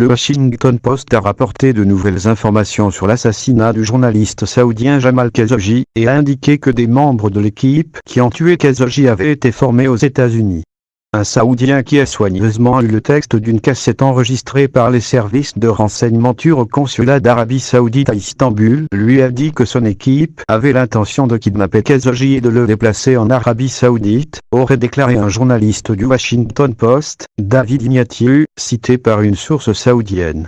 Le Washington Post a rapporté de nouvelles informations sur l'assassinat du journaliste saoudien Jamal Khashoggi, et a indiqué que des membres de l'équipe qui ont tué Khashoggi avaient été formés aux États-Unis. Un Saoudien qui a soigneusement lu le texte d'une cassette enregistrée par les services de renseignement turcs au consulat d'Arabie Saoudite à Istanbul lui a dit que son équipe avait l'intention de kidnapper Khashoggi et de le déplacer en Arabie Saoudite, aurait déclaré un journaliste du Washington Post, David Ignatius, cité par une source saoudienne.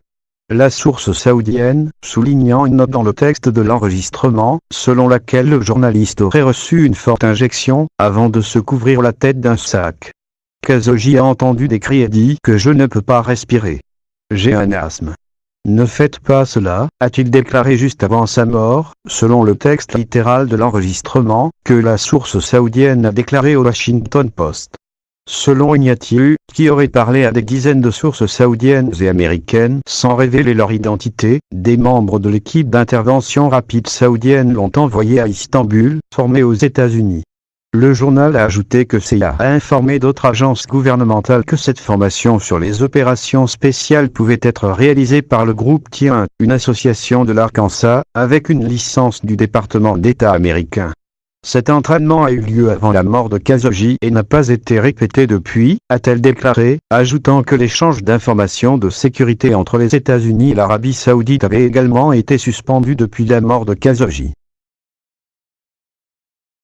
La source saoudienne, soulignant une note dans le texte de l'enregistrement, selon laquelle le journaliste aurait reçu une forte injection, avant de se couvrir la tête d'un sac. Khashoggi a entendu des cris et dit que je ne peux pas respirer. J'ai un asthme. Ne faites pas cela, a-t-il déclaré juste avant sa mort, selon le texte littéral de l'enregistrement, que la source saoudienne a déclaré au Washington Post. Selon Ignatius, qui aurait parlé à des dizaines de sources saoudiennes et américaines sans révéler leur identité, des membres de l'équipe d'intervention rapide saoudienne l'ont envoyé à Istanbul, formé aux États-Unis. Le journal a ajouté que CIA a informé d'autres agences gouvernementales que cette formation sur les opérations spéciales pouvait être réalisée par le groupe TIA, une association de l'Arkansas, avec une licence du département d'État américain. Cet entraînement a eu lieu avant la mort de Khashoggi et n'a pas été répété depuis, a-t-elle déclaré, ajoutant que l'échange d'informations de sécurité entre les États-Unis et l'Arabie Saoudite avait également été suspendu depuis la mort de Khashoggi.